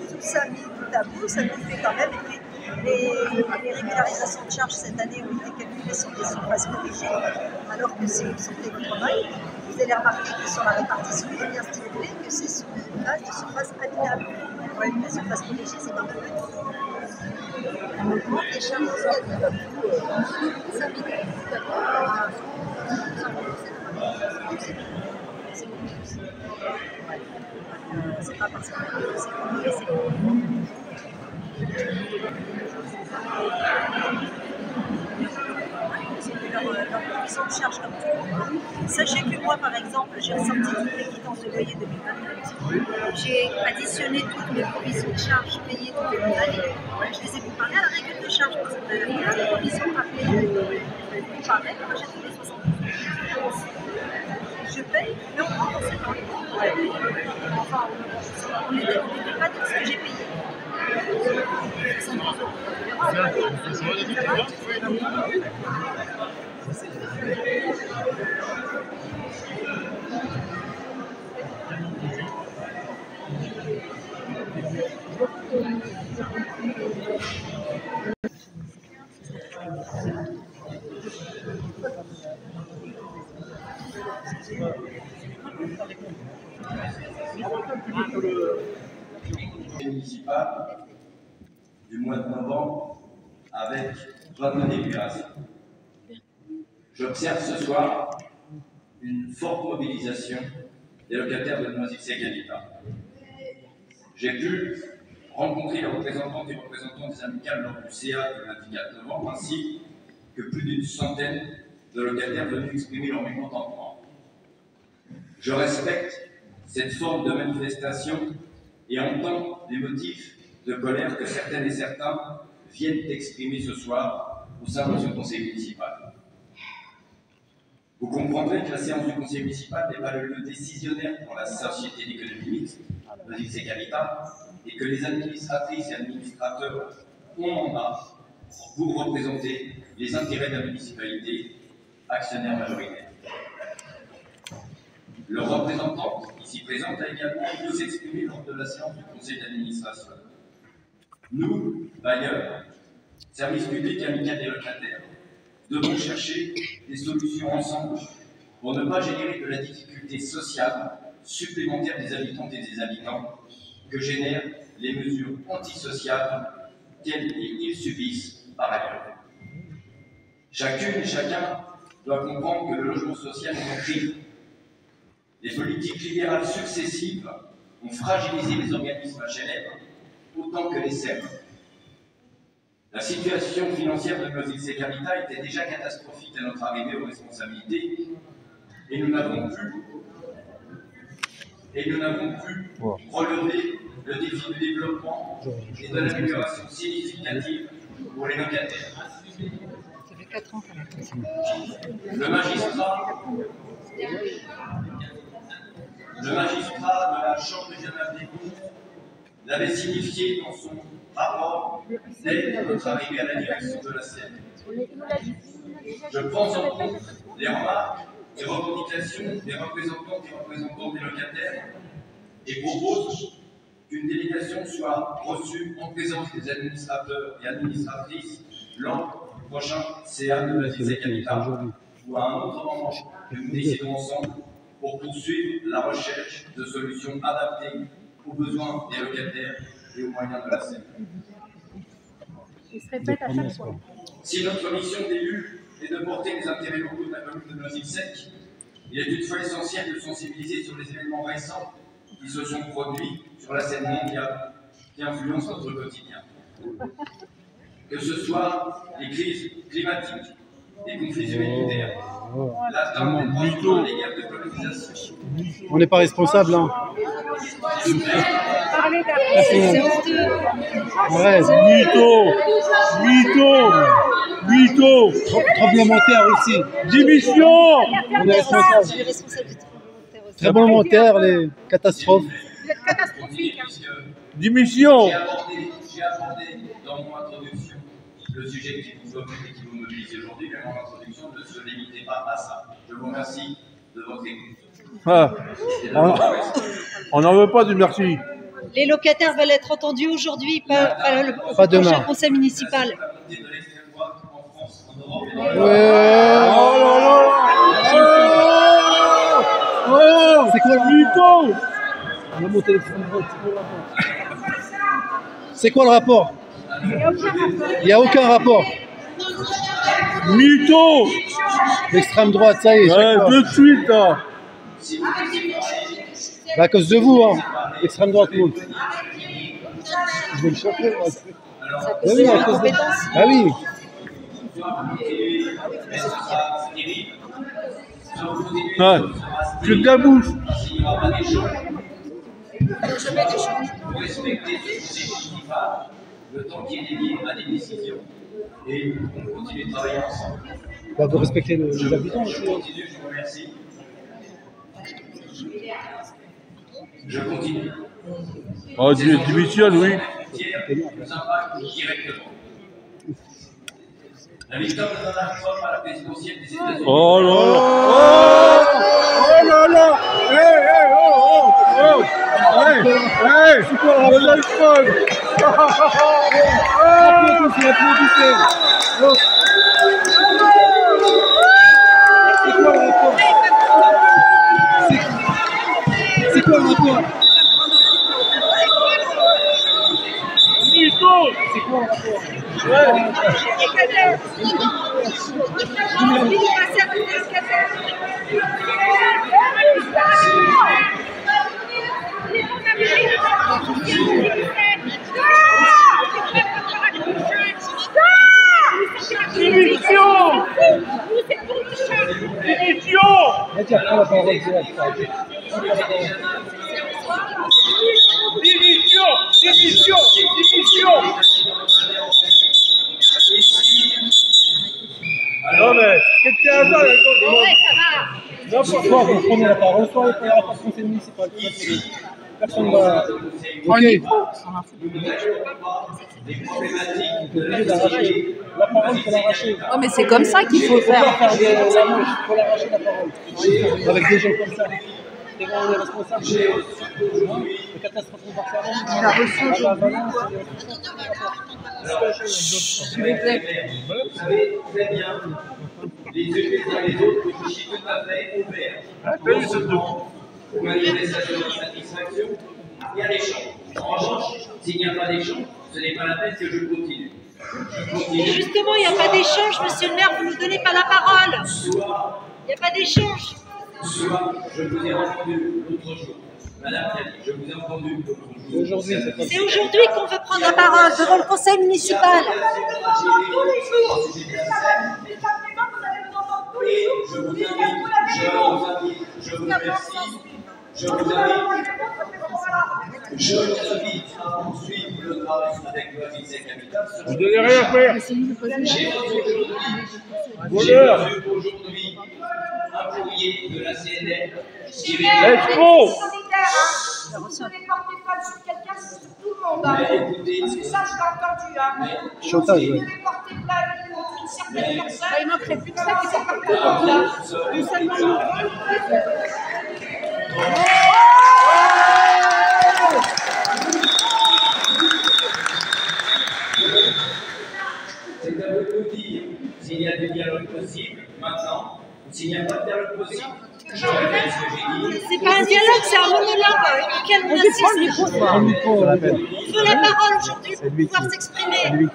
Tout ça mis bout à bout, ça nous fait quand même les régularisations de charges cette année ont été calculées sur des surfaces corrigées, alors que si vous sortez votre maille, vous allez remarquer que sur la répartition, il est bien stipulé que c'est sur une base de surface habitable. Ouais, les surfaces corrigées, c'est quand même petit. On augmente les charges habitables. C'est pas parce que c'est compliqué, c'est leur de charge comme tout. Sachez que moi, par exemple, j'ai ressorti toutes les quittances de loyer 2022. J'ai additionné toutes mes provisions de charges payées toutes les années. Je les ai comparées à la règle de charge parce que la provision pas payée. Comparée, moi j'ai trouvé 60%. Je paye, mais on prend dans 7 ans. Enfin, on n'était pas de ce que j'ai payé. Municipal du mois de novembre avec votre délibération. J'observe ce soir une forte mobilisation des locataires de Noisy-le-Sec-Habitat. J'ai pu rencontrer les représentantes et représentants des amicales lors du CA du 24 novembre, ainsi que plus d'une centaine de locataires venus exprimer leur mécontentement. Je respecte cette forme de manifestation et entends les motifs de colère que certaines et certains viennent exprimer ce soir au sein de ce conseil municipal. Vous comprendrez que la séance du conseil municipal n'est pas le lieu décisionnaire pour la société d'économie mixte, Noisy-le-Sec-Habitat, et que les administratrices et administrateurs ont mandat pour représenter les intérêts de la municipalité, actionnaire majoritaire. Le représentant, ici présent, a également pu s'exprimer lors de la séance du conseil d'administration. Nous, bailleurs, services publics et amicales des locataires, devons chercher des solutions ensemble pour ne pas générer de la difficulté sociale supplémentaire des habitantes et des habitants que génèrent les mesures antisociales qu'ils subissent par ailleurs. Chacune et chacun doit comprendre que le logement social est en crise. Les politiques libérales successives ont fragilisé les organismes HLM autant que les SEM. La situation financière de Noisy-le-Sec-Habitat était déjà catastrophique à notre arrivée aux responsabilités et nous n'avons pu relever le défi du développement et de l'amélioration significative pour les locataires. Ça fait 4 ans qu'elle a fait ça. Le magistrat de la Chambre régionale des comptes l'avait signifié dans son rapport dès notre arrivée à la direction de la CN. Je prends en compte les remarques et revendications des représentantes et représentants des locataires et propose qu'une délégation soit reçue en présence des administrateurs et administratrices lors du prochain CA de Noisy-le-Sec-Habitat ou à un autre moment que nous décidons ensemble pour poursuivre la recherche de solutions adaptées aux besoins des locataires et aux moyens de la scène. Il se répète à chaque fois. Si notre mission d'élu est de porter les intérêts locaux de la commune de Noisy-le-Sec, il est toutefois essentiel de sensibiliser sur les événements récents qui se sont produits sur la scène mondiale qui influencent notre quotidien. Que ce soit les crises climatiques, les conflits humanitaires, l'atteinte des droits humains, les guerres de colonisation. On n'est pas responsable, hein. C'est honteux. Ouais, mytho. Mytho. Tremblement de terre aussi. Démission. On est responsable. Les responsabilités volontaires aussi. Tremblement de terre, les catastrophes. Vous êtes catastrophique. Hein. Démission. J'ai abordé dans mon introduction le sujet qui vous mobilise aujourd'hui, mais mon introduction ne se limitait pas à ça. Je vous remercie de votre écoute. Ah. On n'en veut pas du merci. Les locataires veulent être entendus aujourd'hui, pas le Pas prochain demain. conseil municipal. De l'extrême droite en France, en Europe et dans Ouais. le monde. Oh là là. Oh. C'est quoi le Mytho. On a monté l'extrême droite. C'est quoi le rapport? Il n'y a aucun rapport. Mytho. L'extrême droite, ça y est. chaque Ouais, fois. tout de suite là. Bah, à cause de vous, hein. L'extrême droite monte. Je vais le chercher. Moi. C'est à Bah cause oui, de à la cause de... compétence. Bah oui. Ouais. Tu te la bouche. Pour respecter ce processus qui va, le temps qui est dédié à des décisions. Et on continue de travailler ensemble. Bah, vous respectez les habitants Je aussi. continue, je vous remercie. Je continue. Oh, démissionne, oui. Nous impacte directement. La victoire de Donald Trump à la présidentielle des États-Unis. Oh là là. Oh là là. Hey, hey, oh, oh, oh. Hey, hey. Donald Trump. Applaudissez, applaudissez. Oh. C'est quoi le rapport? C'est quoi le rapport? Mytho. C'est quoi le rapport? Démission. Démission. Vas-y, prends la parole direct. Démission. Démission. Démission. Non mais, qu'est-ce qu'il y a là? Soit vous prenez la parole, soit il n'y aura pas de conseil municipal. Personne ne va. Ok. On est obligé d'arracher. La parole, il faut l'arracher. Oh, mais c'est comme ça qu'il faut Il faire. faut l'arracher la parole. Avec des gens comme ça. Et on est responsable des catastrophes en Barcelone. Il a reçu aujourd'hui. S'il vous plaît. Vous savez très bien, les uns et les autres, que je suis tout à fait ouvert. Aux manifestations de satisfaction, il y a l'échange. En revanche, s'il n'y a pas d'échange, ce n'est pas la peine que je continue. Et justement, il n'y a pas d'échange, monsieur le maire, vous ne nous donnez pas la parole. Il n'y a pas d'échange. Soit je vous ai entendu l'autre jour. Madame Kelly, je vous ai entendu l'autre jour. Aujourd'hui, c'est pas C'est aujourd'hui qu'on veut prendre la parole devant le conseil municipal. Et je vous invite, je vous remercie, je vous invite à poursuivre le travail avec le conseil capital. Vous n'allez rien faire. J'ai reçu Voleur. aujourd'hui un courrier de la CNL tiré Expo. Si vous devez porter plainte sur quelqu'un, c'est sur tout le monde. Parce que ça, je l'ai entendu. Chantage, Si vous ouais. devez porter plainte contre une certaine personne, il manquerait plus que ça qui sont portés plainte. Non seulement nous. C'est à vous de nous dire s'il y a du dialogue possible maintenant, ou s'il n'y a pas de dialogue possible. Je répète ce que j'ai dit. C'est pas un dialogue, c'est un monologue auquel on assiste. Il faut la parole aujourd'hui pour pouvoir s'exprimer.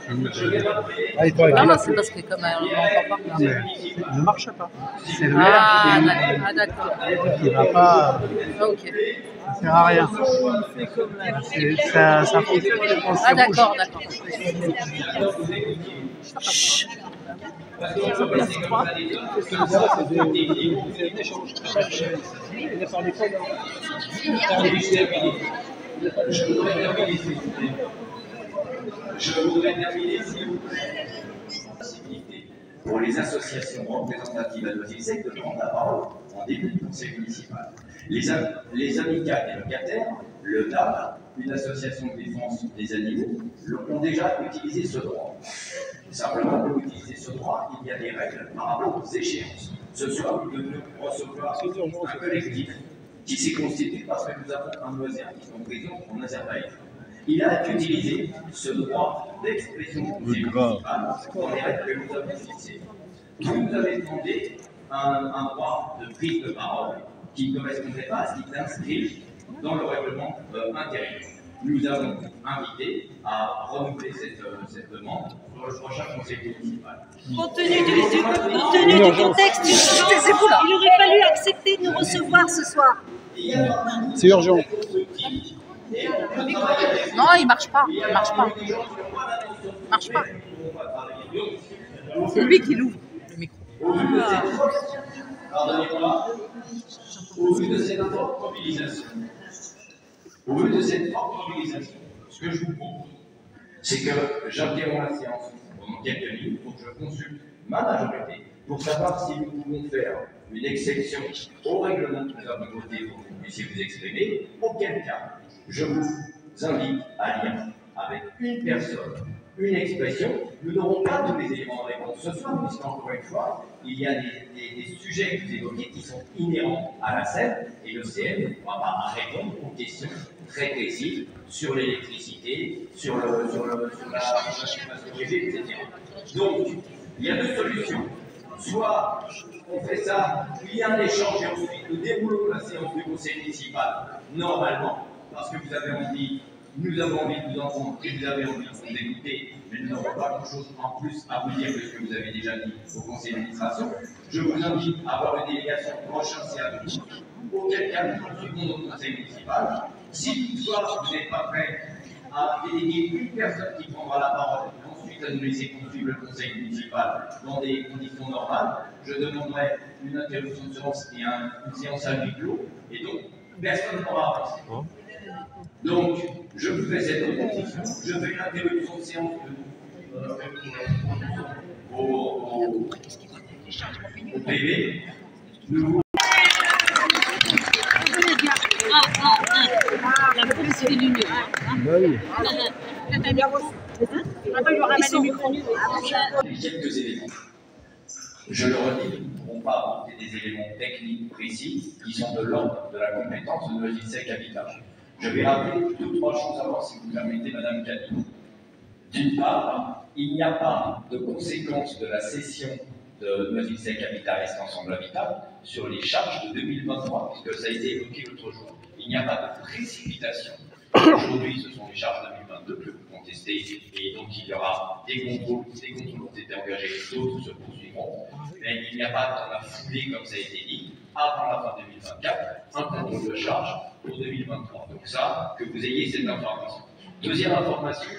Allez, toi, Non, non, c'est parce que comme on n'entend pas. non, mais il ne marche pas. C'est le Ah, maire d'accord. qui ne va pas. Ok. Ça sert à rien. Ça fonctionne. Ah, d'accord, d'accord. Je voudrais terminer, s'il vous plaît. pour les associations représentatives à Noisy-le-Sec de prendre la parole en début de conseil municipal. Les amicales des locataires, le DAP, une association de défense des animaux, ont déjà utilisé ce droit. Simplement, pour utiliser ce droit, il y a des règles par rapport aux échéances. Ce soir, nous devons recevoir un collectif qui s'est constitué parce que nous avons un Moisien qui est en prison en Azerbaïdjan. Il a utilisé ce droit d'expression municipale dans les règles que nous avons fixées. Vous nous avez demandé un droit de prise de parole qui ne correspondait pas à ce qui est inscrit dans le règlement intérieur. Nous avons invité à renouveler cette demande pour le prochain conseil municipal. Compte tenu du contexte, il aurait fallu accepter de nous recevoir ce soir. C'est urgent. Non, il marche pas. Il marche pas. Il marche pas. C'est lui qui l'ouvre, le micro. Pardonnez-moi, au vu de cette forte mobilisation, ce que je vous propose, c'est que j'interromps la séance pendant quelques minutes pour que je consulte ma majorité pour savoir si nous pouvons faire une exception au règlement que nous avons voté pour que vous puissiez vous exprimer, auquel cas je vous invite à lire avec une personne, une expression. Nous n'aurons pas tous les éléments de réponse ce soir, puisqu'encore une fois, il y a des sujets que vous évoquez qui sont inhérents à la scène, et le CM ne pourra pas répondre aux questions très précises sur l'électricité, sur la etc. Donc, il y a deux solutions. Soit on fait ça, il y a un échange et ensuite nous déroulons la séance du conseil municipal normalement, parce que vous avez envie, nous avons envie de vous entendre et vous avez envie de vous écouter, mais nous n'aurons pas grand-chose en plus à vous dire que ce que vous avez déjà dit au conseil d'administration. Je vous invite à avoir une délégation prochaine séance, auquel cas nous poursuivons notre conseil municipal. Si toutefois vous n'êtes pas prêt à déléguer une personne qui prendra la parole, ensuite à nous laisser poursuivre le conseil municipal dans des conditions normales, je demanderai une interruption de séance et une séance à huis clos, et donc personne ne pourra avancer. Donc, je vous fais cette proposition, je fais une interruption de séance au PV. La police de l'Union. Quelques éléments. Je le redis, nous ne pourrons pas apporter des éléments techniques précis qui sont de l'ordre de la compétence de Noisy-le-Sec Habitat. Je vais rappeler deux, trois choses avant, si vous permettez, Madame Camille. D'une part, il n'y a pas de conséquence de la cession de Noisy-le-Sec Habitat Est Ensemble Habitat sur les charges de 2023, puisque ça a été évoqué l'autre jour. Il n'y a pas de précipitation. Aujourd'hui, ce sont les charges 2022 que vous contestez, et donc il y aura des contrôles ont été engagés, d'autres se poursuivront. Mais il n'y a pas dans la foulée, comme ça a été dit, avant la fin 2024, un contrôle de charge pour 2023. Donc ça, que vous ayez cette information. Deuxième information,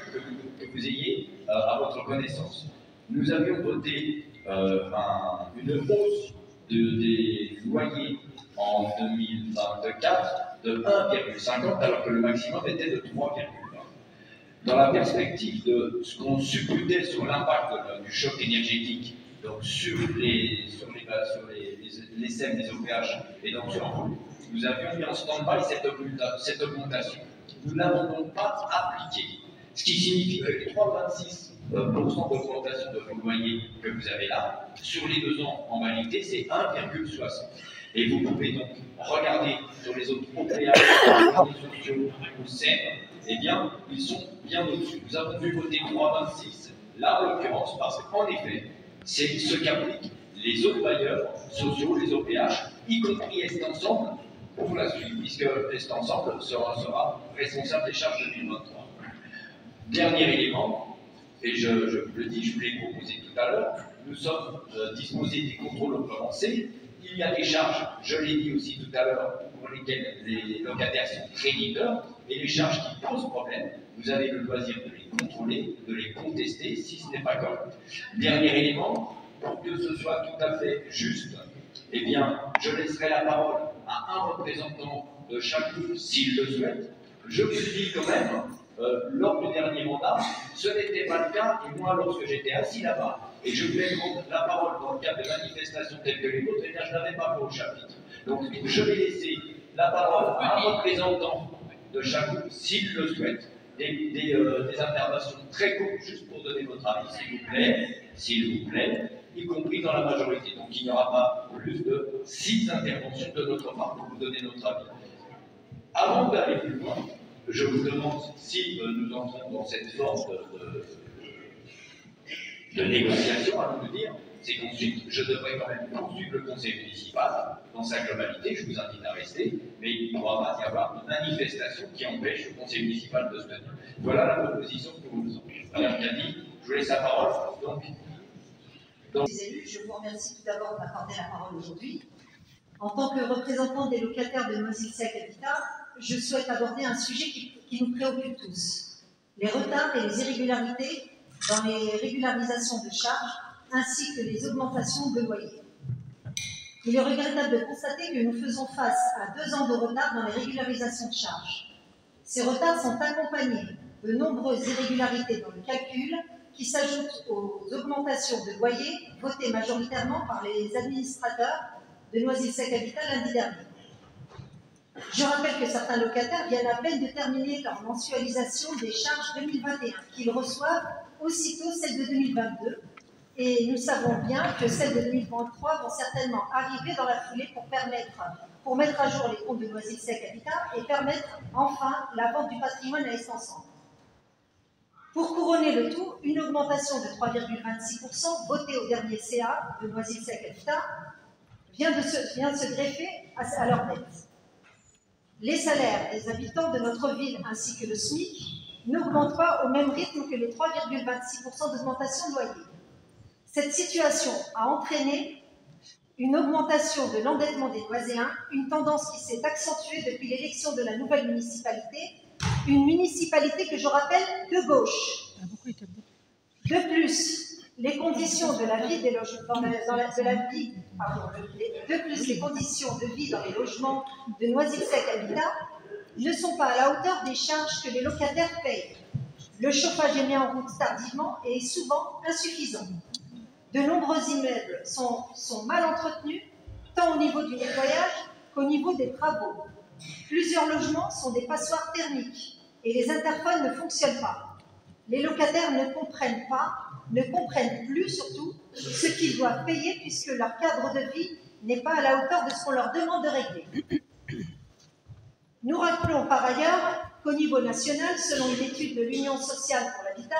que vous ayez à votre connaissance. Nous avions voté une hausse des loyers en 2024 de 1,50 alors que le maximum était de 3,20. Dans la perspective de ce qu'on supputait sur l'impact du choc énergétique, donc sur les SEM, les OPH et donc sur l'emploi, nous avions mis en stand-by cette augmentation. Nous ne l'avons donc pas appliquée. Ce qui signifie que les 3,26% d'augmentation de vos loyers que vous avez là, sur les 2 ans en réalité, c'est 1,60. Et vous pouvez donc regarder sur les autres OPH, les sociaux ou SEM, eh bien, ils sont bien au-dessus. Nous avons dû voter 3,26, là en l'occurrence, parce qu'en effet, c'est ce qu'appliquent les autres bailleurs sociaux, les OPH, y compris Est Ensemble, pour la suite, puisque Est Ensemble sera responsable des charges 2023. Dernier élément, et je vous le dis, je vous l'ai proposé tout à l'heure, nous sommes disposés des contrôles recommencés. Il y a des charges, je l'ai dit aussi tout à l'heure, pour lesquelles les locataires sont créditeurs, et les charges qui posent problème, vous avez le loisir de les contrôler, de les contester si ce n'est pas correct. Dernier élément, pour que ce soit tout à fait juste, eh bien, je laisserai la parole à un représentant de chaque groupe s'il le souhaite. Je vous dis quand même, lors du dernier mandat, ce n'était pas le cas, et moi, lorsque j'étais assis là-bas, et je voulais prendre la parole dans le cadre de manifestations telles que les vôtres, et bien je n'avais pas fait au chapitre. Donc je vais laisser la parole à un représentant de chaque groupe, s'il le souhaite. Des interventions très courtes, juste pour donner votre avis, s'il vous plaît, y compris dans la majorité. Donc il n'y aura pas plus de 6 interventions de notre part pour vous donner notre avis. Avant d'aller plus loin, je vous demande si nous entrons dans cette forme de négociation, à nous dire, c'est qu'ensuite, je devrais quand même poursuivre le conseil municipal dans sa globalité, je vous invite à rester, mais il ne pourra pas y avoir de manifestation qui empêche le conseil municipal de se tenir. Voilà la proposition que vous nous en faites. Madame Cady, je vous laisse la parole. Les élus, je vous remercie tout d'abord de m'accorder la parole aujourd'hui. En tant que représentante des locataires de Noisy-le-Sec Habitat, je souhaite aborder un sujet qui nous préoccupe tous. Les retards et les irrégularités dans les régularisations de charges, ainsi que les augmentations de loyers. Il est regrettable de constater que nous faisons face à 2 ans de retard dans les régularisations de charges. Ces retards sont accompagnés de nombreuses irrégularités dans le calcul qui s'ajoutent aux augmentations de loyers votées majoritairement par les administrateurs de Noisy-le-Sec Habitat lundi dernier. Je rappelle que certains locataires viennent à peine de terminer leur mensualisation des charges 2021, qu'ils reçoivent aussitôt celles de 2022, et nous savons bien que celles de 2023 vont certainement arriver dans la foulée pour mettre à jour les comptes de Noisy-le-Sec Habitat et permettre enfin la vente du patrimoine à Est-Ensemble. Pour couronner le tout, une augmentation de 3,26% votée au dernier CA de Noisy-le-Sec Habitat vient de se greffer à leur dette. Les salaires des habitants de notre ville ainsi que le SMIC n'augmentent pas au même rythme que les 3,26% d'augmentation de loyer. Cette situation a entraîné une augmentation de l'endettement des Noiséens, une tendance qui s'est accentuée depuis l'élection de la nouvelle municipalité, une municipalité que je rappelle de gauche. De plus, les conditions de la vie des logements les conditions de vie dans les logements de Noisy-le-Sec Habitat ne sont pas à la hauteur des charges que les locataires payent. Le chauffage est mis en route tardivement et est souvent insuffisant. De nombreux immeubles sont mal entretenus, tant au niveau du nettoyage qu'au niveau des travaux. Plusieurs logements sont des passoires thermiques et les interphones ne fonctionnent pas. Les locataires ne comprennent plus surtout ce qu'ils doivent payer puisque leur cadre de vie n'est pas à la hauteur de ce qu'on leur demande de régler. Nous rappelons par ailleurs qu'au niveau national, selon une étude de l'Union sociale pour l'habitat,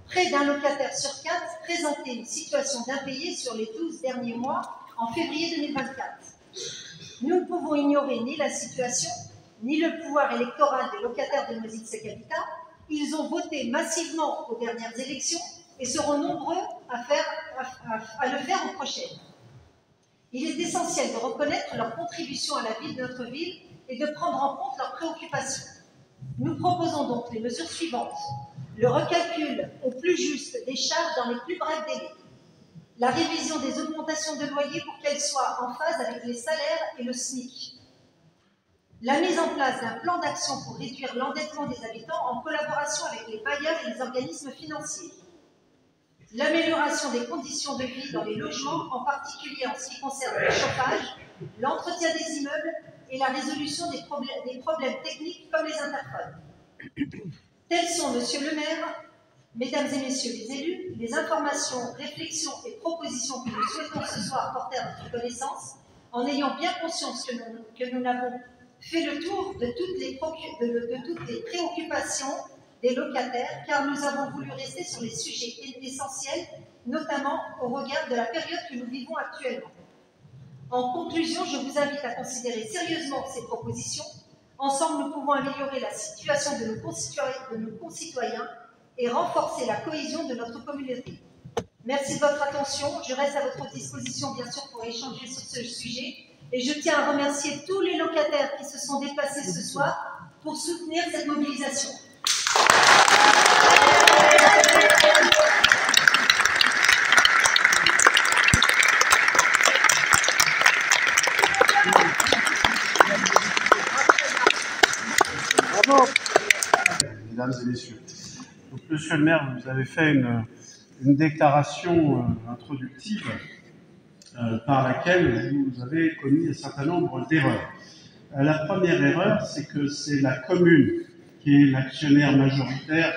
près d'un locataire sur 4 présentait une situation d'impayé sur les 12 derniers mois en février 2024. Nous ne pouvons ignorer ni la situation, ni le pouvoir électoral des locataires de Noisy-le-Sec Habitat. Ils ont voté massivement aux dernières élections et seront nombreux à le faire aux prochaines. Il est essentiel de reconnaître leur contribution à la vie de notre ville et de prendre en compte leurs préoccupations. Nous proposons donc les mesures suivantes. Le recalcul au plus juste des charges dans les plus brefs délais. La révision des augmentations de loyer pour qu'elles soient en phase avec les salaires et le SMIC. La mise en place d'un plan d'action pour réduire l'endettement des habitants en collaboration avec les bailleurs et les organismes financiers. L'amélioration des conditions de vie dans les logements, en particulier en ce qui concerne le chauffage, l'entretien des immeubles et la résolution des problèmes techniques comme les interphones. Telles sont, Monsieur le maire, Mesdames et Messieurs les élus, les informations, réflexions et propositions que nous souhaitons ce soir porter à votre connaissance, en ayant bien conscience que nous n'avons fait le tour de toutes les préoccupations des locataires, car nous avons voulu rester sur les sujets essentiels, notamment au regard de la période que nous vivons actuellement. En conclusion, je vous invite à considérer sérieusement ces propositions. Ensemble, nous pouvons améliorer la situation de nos concitoyens et renforcer la cohésion de notre communauté. Merci de votre attention. Je reste à votre disposition, bien sûr, pour échanger sur ce sujet. Et je tiens à remercier tous les locataires qui se sont déplacés ce soir pour soutenir cette mobilisation. Mesdames et messieurs, donc, Monsieur le maire, vous avez fait une une déclaration introductive par laquelle vous avez commis un certain nombre d'erreurs. La première erreur, c'est que c'est la commune qui est l'actionnaire majoritaire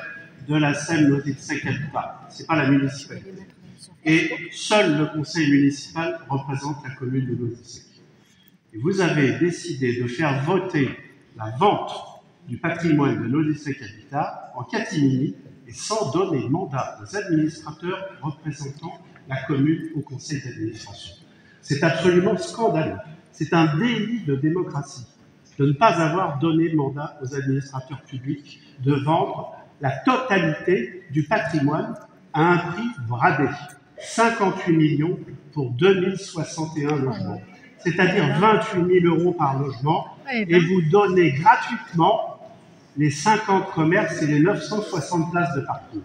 de la SEM Noisy-le-Sec Habitat. Ce n'est pas la municipalité. Et seul le conseil municipal représente la commune de Noisy-le-Sec. Et vous avez décidé de faire voter la vente du patrimoine de Noisy-le-Sec Habitat en catimini et sans donner mandat aux administrateurs représentant la commune au conseil d'administration. C'est absolument scandaleux. C'est un délit de démocratie de ne pas avoir donné mandat aux administrateurs publics de vendre la totalité du patrimoine à un prix bradé. 58 millions pour 2061 logements, c'est-à-dire 28 000 € par logement, et vous donnez gratuitement les 50 commerces et les 960 places de parking.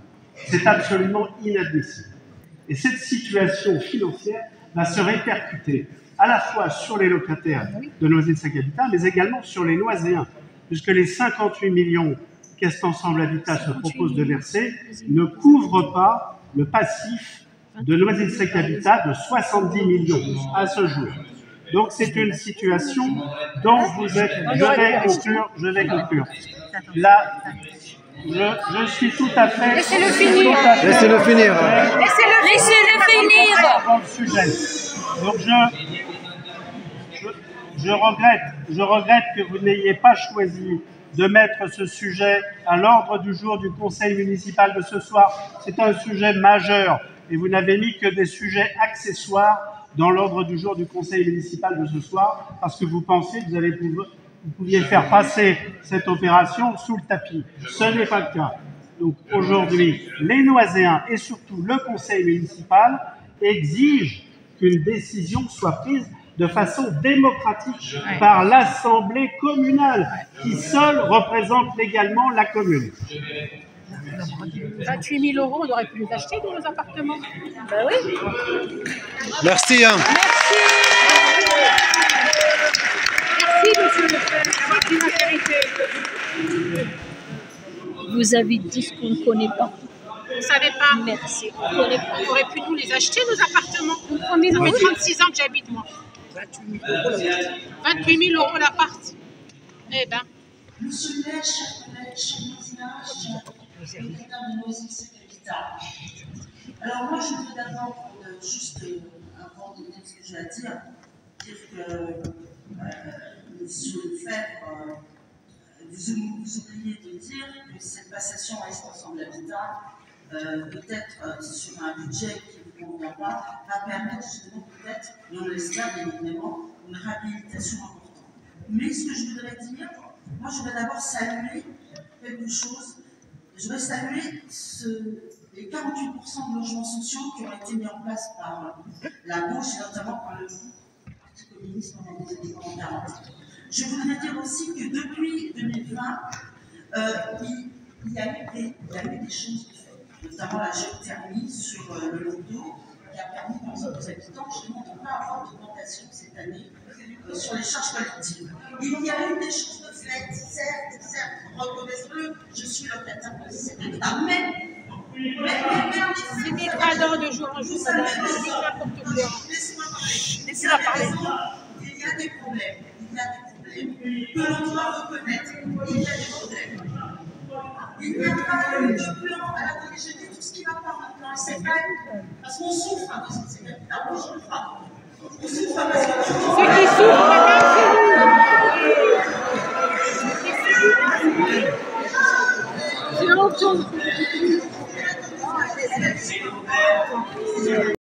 C'est absolument inadmissible. Et cette situation financière va se répercuter à la fois sur les locataires de Noisy-le-Sec Habitat, mais également sur les Noiséens, puisque les 58 millions qu'Est Ensemble Habitat se propose de verser ne couvrent pas le passif de Noisy-le-Sec Habitat de 70 millions à ce jour. Donc c'est une situation dont vous êtes... Je vais conclure. Là, je suis tout à fait... Laissez-le finir. Laissez-le finir. Laissez-le finir. Dans le sujet. Donc je regrette que vous n'ayez pas choisi de mettre ce sujet à l'ordre du jour du conseil municipal de ce soir. C'est un sujet majeur et vous n'avez mis que des sujets accessoires dans l'ordre du jour du conseil municipal de ce soir parce que vous pensiez que vous pouviez faire passer cette opération sous le tapis. Ce n'est pas le cas. Donc aujourd'hui, les Noiséens et surtout le conseil municipal exigent qu'une décision soit prise de façon démocratique par l'Assemblée communale, qui seule représente légalement la commune. 28 000 €, on aurait pu les acheter dans nos appartements. Ben oui. Merci. Merci, monsieur le maire, c'est une vérité. Vous avez dit ce qu'on ne connaît pas. On ne savait pas. Merci. On aurait pu nous les acheter, nos appartements. Ça fait 36 ans que j'habite, moi. 28 000 € l'appart. Eh ben. Monsieur le maire, chers collègues, chers locataires de Noisy-le-Sec Habitat. Alors moi, je voudrais d'abord, juste avant de dire ce que j'ai à dire que monsieur Lefebvre, vous oubliez de dire que cette passation à Ensemble Habitat, peut-être sur un budget qui ne vous convient pas, va permettre justement peut-être, et on l'espère bien évidemment, une réhabilitation importante. Mais ce que je voudrais dire, moi je voudrais d'abord saluer quelque chose. Je voudrais saluer les 48% de logements sociaux qui ont été mis en place par la gauche et notamment par le Parti communiste pendant les années 40. Je voudrais dire aussi que depuis 2020, il y a eu des choses de fait, notamment la géothermie sur le loto, qui a permis aux habitants justement de ne pas avoir d'augmentation cette année sur les charges collectives. Il y a eu des choses de fait, certes, reconnaissez-le, je suis locataire de cet habitat, mais c'est dégradant de jour en jour, madame. C'est n'importe quoi. Laissez-la parler. Il y a des problèmes. Que l'on doit reconnaître, il y a des problèmes. Il n'y a pas eu de plan. Attendez, je dis tout ce qui va pas maintenant, et c'est vrai, parce qu'on souffre à cause de ces habitats. Moi, je le frappe. On souffre parce que... Ceux qui souffrent, madame, c'est nous. J'ai honte.